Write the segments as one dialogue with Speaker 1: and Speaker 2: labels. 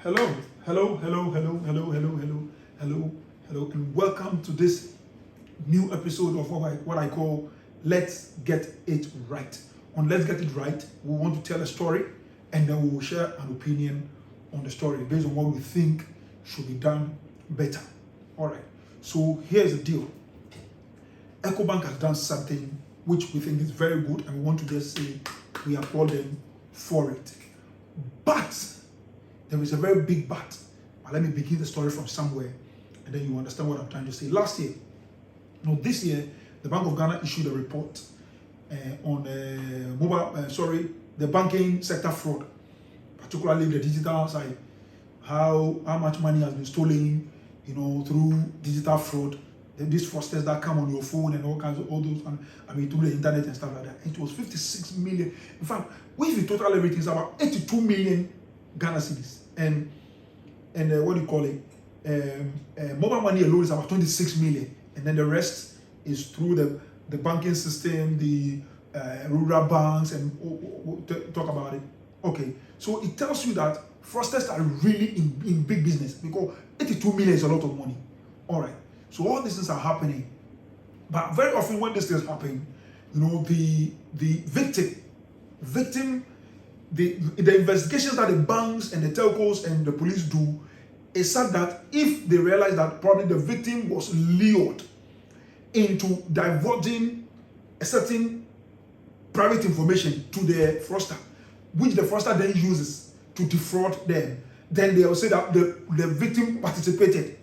Speaker 1: Hello, hello, hello, hello, hello, hello, hello, hello, hello, and welcome to this new episode of what I call Let's Get It Right. On Let's Get It Right, we want to tell a story and then we will share an opinion on the story based on what we think should be done better. All right, so here's the deal. ECOBANK has done something which we think is very good and we want to just say we applaud them for it. But there is a very big but. Let me begin the story from somewhere and then you understand what I'm trying to say. Last year, this year, the Bank of Ghana issued a report on the banking sector fraud, particularly the digital side, how much money has been stolen, through digital fraud, these fraudsters that come on your phone and all those, through the internet and stuff like that. It was 56 million. In fact, if you total everything, it's about 82 million Ghana cedis. And what do you call it? Mobile money alone is about 26 million. And then the rest is through the banking system, the rural banks, and talk about it. Okay, so it tells you that fraudsters are really in big business because 82 million is a lot of money. All right, so all these things are happening. But very often when these things happen, the victim, the investigations that the banks and the telcos and the police do is such that if they realize that probably the victim was lured into divulging a certain private information to the fraudster, which the fraudster then uses to defraud them, then they will say that the victim participated.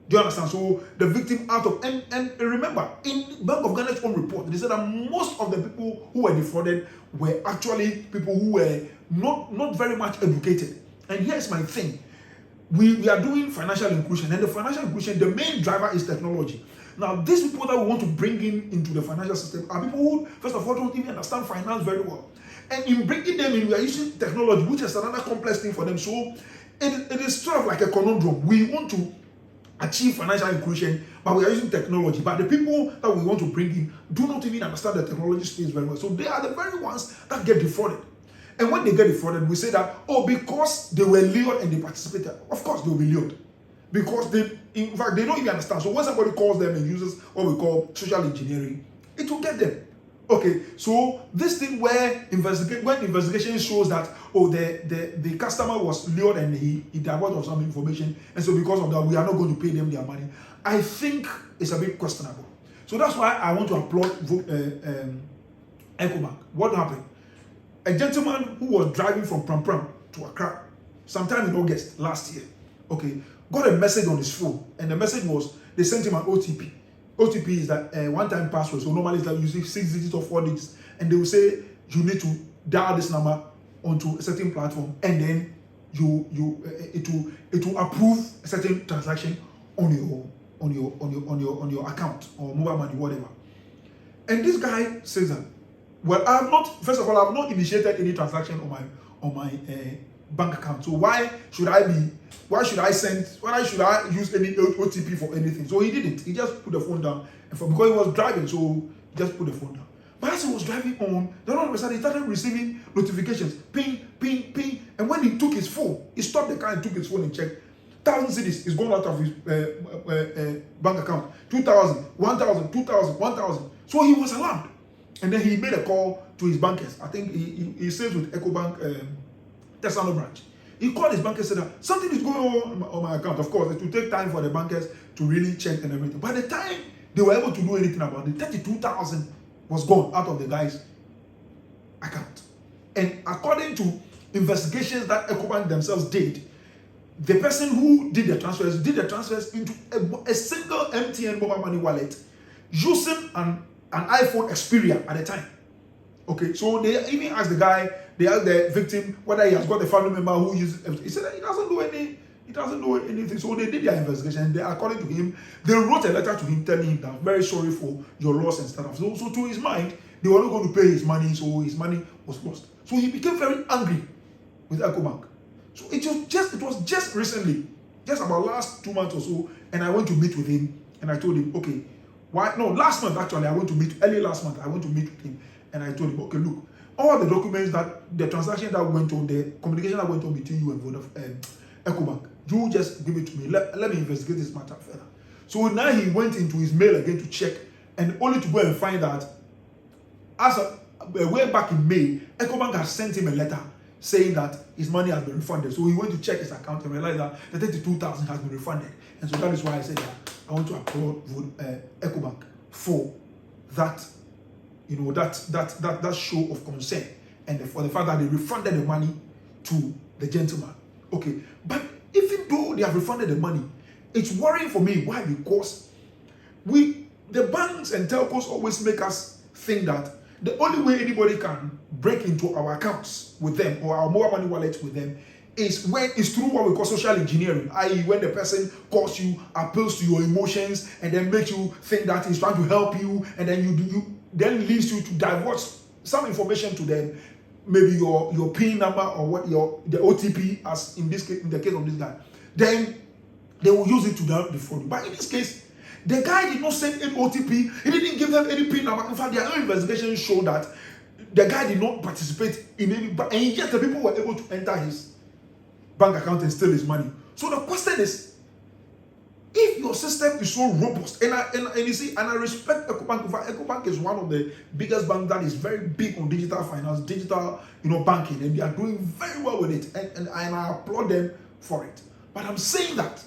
Speaker 1: Do you understand? So the victim and remember, in Bank of Ghana's own report, they said that most of the people who were defrauded were actually people who were not very much educated. And here's my thing. We are doing financial inclusion, and the financial inclusion, the main driver is technology. Now, these people that we want to bring into the financial system are people who, first of all, don't even understand finance very well. And in bringing them in, we are using technology, which is another complex thing for them. So it is sort of like a conundrum. We want to achieve financial inclusion, but we are using technology. But the people that we want to bring in do not even understand the technology space very well. So they are the very ones that get defrauded. And when they get defrauded, we say that, because they were lured and they participated. Of course, they will be lured. Because in fact, they don't even understand. So when somebody calls them and uses what we call social engineering, it will get them. Okay, so this thing when investigation shows that the customer was lured and he divulged of some information, and so because of that we are not going to pay them their money, I think it's a bit questionable. So that's why I want to applaud ECOBANK. What happened? A gentleman who was driving from Pram Pram to Accra sometime in August last year, got a message on his phone, and the message was they sent him an OTP. OTP is that one-time password. So normally it's like using 6 digits or 4 digits, and they will say you need to dial this number onto a certain platform, and then it will approve a certain transaction on your account or mobile money, whatever. And this guy says that, well, I have not initiated any transaction on my bank account. So why should I use any OTP for anything? So he didn't. He just put the phone down. Because he was driving, so he just put the phone down. But as he was driving on, then all of a sudden he started receiving notifications. Ping, ping, ping. And when he took his phone, he stopped the car and took his phone and checked. 1,000 cedis is gone out of his bank account. 2,000, 1,000, 2,000, 1,000. So he was alarmed. And then he made a call to his bankers. I think he stays with ECOBANK Tesano branch. He called his banker and said that something is going on my account. Of course, it will take time for the bankers to really check and everything. By the time they were able to do anything about it, 32,000 was gone out of the guy's account. And according to investigations that ECOBANK themselves did, the person who did the transfers into a single MTN mobile money wallet using an iPhone Xperia at the time. Okay, so they even asked the victim whether he has got a family member who uses it. He said that he doesn't do anything. So they did their investigation. According to him, they wrote a letter to him telling him that very sorry for your loss and stuff. So to his mind, they were not going to pay his money, so his money was lost. So he became very angry with ECOBANK. So it was just recently, just about last 2 months or so, and I went to meet with him, and I told him, okay, last month actually, early last month, I went to meet with him, and I told him, okay, look, all the documents the transaction that went on, the communication that went on between you and ECOBANK. You just give it to me. Let me investigate this matter further. So now he went into his mail again to check, and only to go and find that as way back in May, ECOBANK has sent him a letter saying that his money has been refunded. So he went to check his account and realized that the 32,000 has been refunded. And so that is why I said that I want to applaud ECOBANK for that, that show of concern, and for the fact that they refunded the money to the gentleman. Okay, but even though they have refunded the money, it's worrying for me. Why? Because the banks and telcos always make us think that the only way anybody can break into our accounts with them or our mobile money wallets with them is through what we call social engineering, i.e. when the person calls you, appeals to your emotions, and then makes you think that he's trying to help you, and then you then leads you to divulge some information to them, maybe your PIN number or what the OTP, as in this case, in the case of this guy. Then they will use it to defraud you. But in this case, the guy did not send any OTP. He didn't give them any PIN number. In fact, their own investigation showed that the guy did not participate in any, and yet the people were able to enter his bank account and steal his money. So the question is, if your system is so robust, and you see, and I respect ECOBANK. In fact, ECOBANK is one of the biggest banks that is very big on digital finance, digital, banking, and they are doing very well with it, and I applaud them for it. But I'm saying that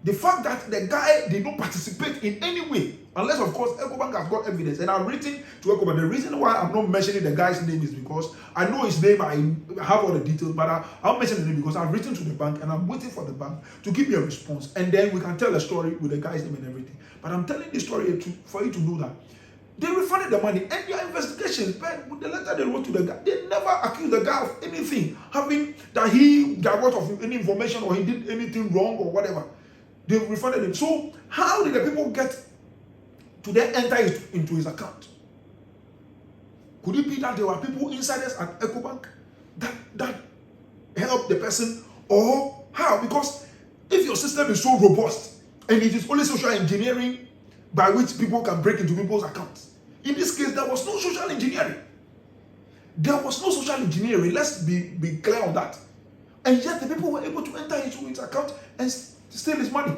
Speaker 1: the fact that the guy did not participate in any way, unless of course ECOBANK has got evidence, and I've written to ECOBANK. The reason why I'm not mentioning the guy's name is because I know his name, I have all the details, but I'll mention the name because I've written to the bank and I'm waiting for the bank to give me a response, and then we can tell a story with the guy's name and everything. But I'm telling this story for you to know that they refunded the money, and their investigations, but with the letter they wrote to the guy, they never accused the guy of anything, having that he divulged of any information or he did anything wrong or whatever. They refunded him. So how did the people get to then enter into his account? Could it be that there were people, insiders at ECOBANK, that helped the person, or how? Because if your system is so robust and it is only social engineering by which people can break into people's accounts, in this case there was no social engineering. There was no social engineering. Let's be clear on that. And yet the people were able to enter into his account and steal his money.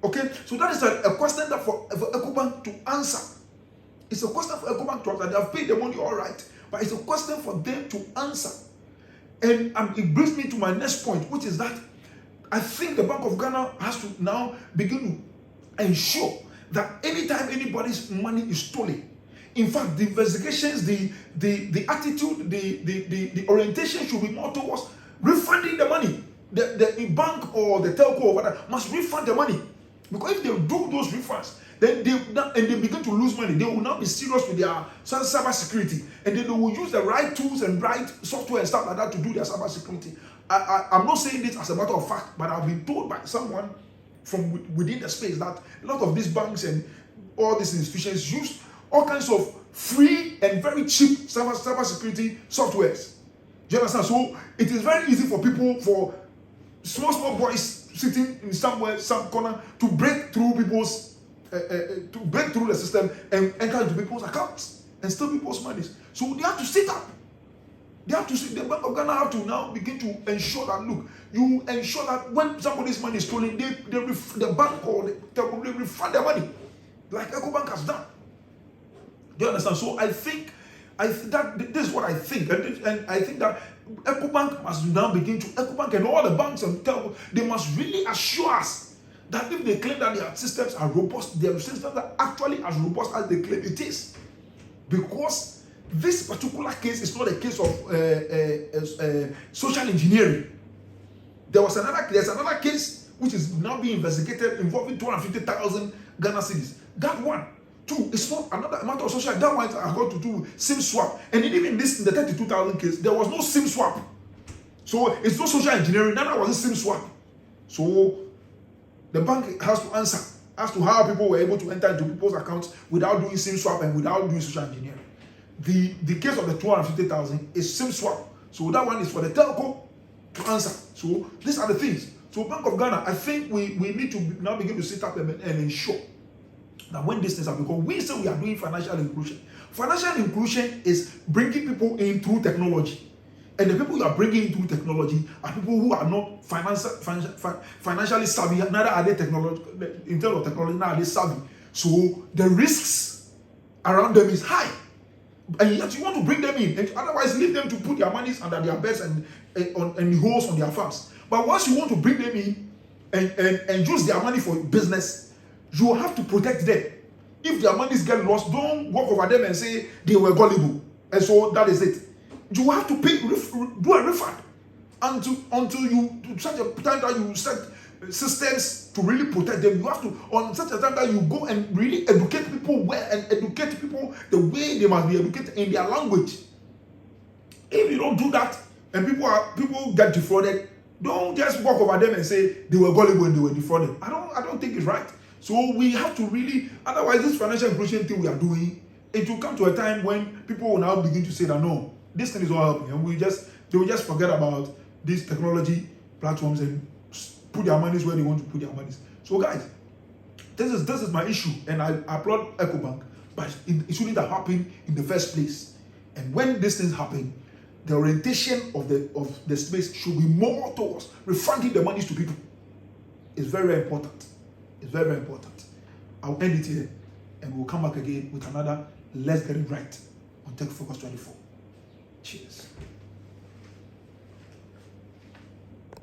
Speaker 1: Okay, so that is a question that for ECOBANK to answer. It's a question for ECOBANK to answer. They have paid the money, all right, but it's a question for them to answer. And it brings me to my next point, which is that I think the Bank of Ghana has to now begin to ensure that anytime anybody's money is stolen, in fact, the investigations, the attitude, the orientation should be more towards refunding the money. The bank or the telco or whatever must refund the money. Because if they do those refunds, then they begin to lose money, they will not be serious with their cybersecurity, and then they will use the right tools and right software and stuff like that to do their cybersecurity. I'm not saying this as a matter of fact, but I've been told by someone from within the space that a lot of these banks and all these institutions use all kinds of free and very cheap cybersecurity softwares. Do you understand? So it is very easy for people, for small boys sitting in somewhere, some corner, to break through people's, to break through the system and enter into people's accounts and steal people's monies. So they have to sit up. They have to sit. The Bank of Ghana have to now begin to ensure that, look, you ensure that when somebody's money is stolen, the bank or the telco, they refund their money, like ECOBANK has done. Do you understand? So I think that this is what I think, and I think that ECOBANK must now begin to, ECOBANK and all the banks and telco, they must really assure us that if they claim that their systems are robust, their systems are actually as robust as they claim it is. Because this particular case is not a case of social engineering. There's another case which is now being investigated involving 250,000 Ghana cedis. That one, too, it's not another amount of social. That one has got to do with SIM swap. And even in the 32,000 case, there was no SIM swap. So it's not social engineering. None was a SIM swap. So the bank has to answer as to how people were able to enter into people's accounts without doing SIM swap and without doing social engineering. The case of the 250,000 is SIM swap. So that one is for the telco to answer. So these are the things. So Bank of Ghana, I think we need to now begin to sit up and ensure that when these things are, because we say we are doing financial inclusion. Financial inclusion is bringing people in through technology. And the people you are bringing into technology are people who are not financially savvy, neither are they in terms of technology, neither are they savvy. So the risks around them is high. And yet you want to bring them in, and otherwise leave them to put their monies under their beds and holes on their farms. But once you want to bring them in and use their money for business, you have to protect them. If their monies get lost, don't walk over them and say they were gullible. And so that is it. You have to pay, do a refund until you, to such a time that you set systems to really protect them. You have to, on such a time that you go and really educate people well and educate people the way they must be educated in their language. If you don't do that and people get defrauded, don't just walk over them and say they were gullible and they were defrauded. I don't think it's right. So we have to really, otherwise this financial inclusion thing we are doing, it will come to a time when people will now begin to say that no, this thing is not helping, and they will just forget about these technology platforms and put their monies where they want to put their monies. So guys, this is my issue, and I applaud ECOBANK, but it shouldn't have happened in the first place. And when these things happen, the orientation of the space should be more towards refunding the monies to people. It's very, very important. It's very, very important. I'll end it here, and we'll come back again with another Let's Get It Right on Tech Focus 24. Cheers.